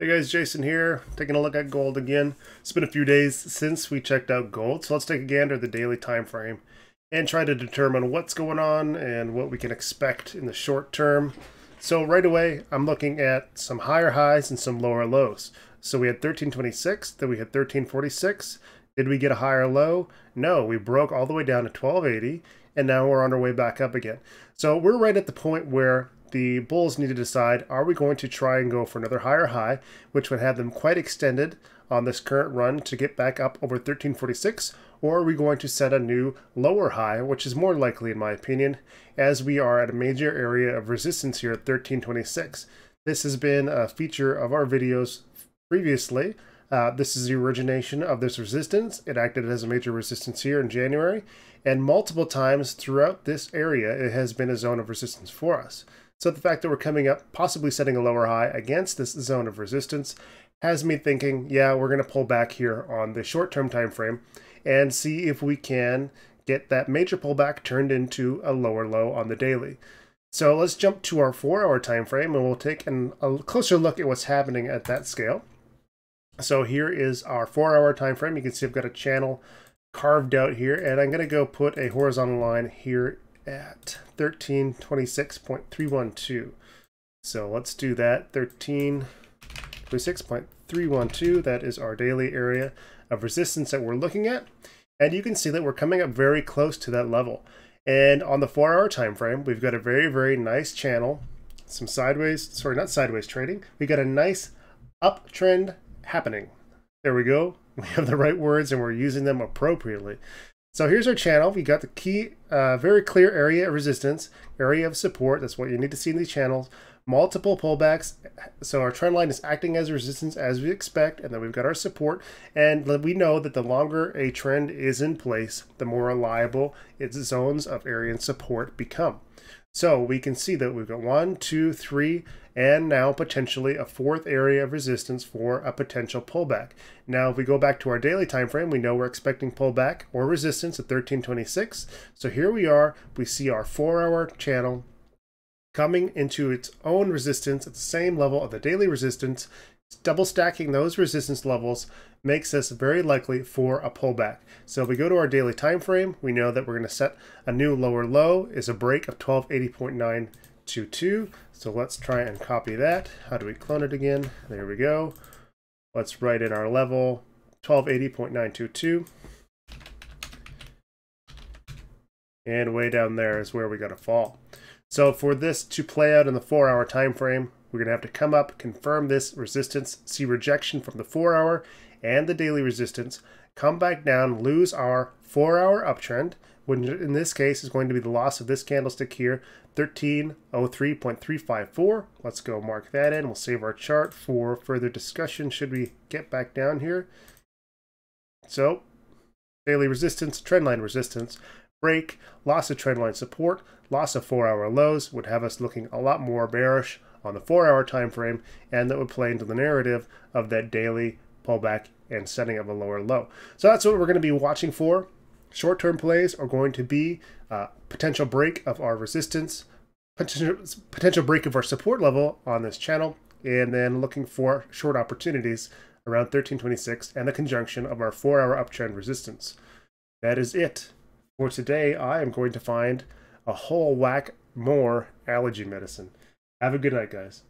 Hey guys, Jason here, taking a look at gold again. It's been a few days since we checked out gold, so let's take a gander at the daily time frame and try to determine what's going on and what we can expect in the short term. So right away, I'm looking at some higher highs and some lower lows. So we had 1326, then we had 1346. Did we get a higher low? No, we broke all the way down to 1280, and now we're on our way back up again. So we're right at the point where the bulls need to decide, are we going to try and go for another higher high, which would have them quite extended on this current run to get back up over 1346, or are we going to set a new lower high, which is more likely in my opinion, as we are at a major area of resistance here at 1326. This has been a feature of our videos previously. This is the origination of this resistance. It acted as a major resistance here in January, and multiple times throughout this area it has been a zone of resistance for us. So the fact that we're coming up, possibly setting a lower high against this zone of resistance, has me thinking, yeah, we're going to pull back here on the short-term time frame and see if we can get that major pullback turned into a lower low on the daily. So let's jump to our 4-hour time frame and we'll take a closer look at what's happening at that scale. So here is our 4-hour time frame. You can see I've got a channel carved out here, and I'm going to go put a horizontal line here at 1326.312. So let's do that. 1326.312. That is our daily area of resistance that we're looking at, and you can see that we're coming up very close to that level. And on the 4-hour time frame, we've got a very nice channel, some sideways, sorry, not sideways trading. We got a nice uptrend happening. There we go. We have the right words and we're using them appropriately. So here's our channel. We got the key, very clear area of resistance, area of support. That's what you need to see in these channels. Multiple pullbacks. So our trend line is acting as resistance as we expect, and then we've got our support. And we know that the longer a trend is in place, the more reliable its zones of area and support become. So we can see that we've got 1, 2, 3, and now potentially a 4th area of resistance for a potential pullback. Now, if we go back to our daily time frame, we know we're expecting pullback or resistance at 1326. So here we are. We see our 4-hour channel coming into its own resistance at the same level of the daily resistance. Double stacking those resistance levels makes us very likely for a pullback. So if we go to our daily time frame, we know that we're going to set a new lower low is a break of 1280.922. So let's try and copy that. How do we clone it again? There we go. Let's write in our level 1280.922. And way down there is where we got to fall. So for this to play out in the 4-hour time frame, we're going to have to come up, confirm this resistance, see rejection from the 4-hour and the daily resistance, come back down, lose our 4-hour uptrend, which in this case is going to be the loss of this candlestick here, 1303.354. Let's go mark that in. We'll save our chart for further discussion should we get back down here. So daily resistance, trendline resistance, break, loss of trendline support, loss of 4-hour lows would have us looking a lot more bearish on the 4-hour time frame, and that would play into the narrative of that daily pullback and setting of a lower low. So that's what we're going to be watching for. Short-term plays are going to be potential break of our resistance, potential break of our support level on this channel, and then looking for short opportunities around 1326 and the conjunction of our 4-hour uptrend resistance. That is it for today. I am going to find a whole whack more allergy medicine. Have a good night, guys.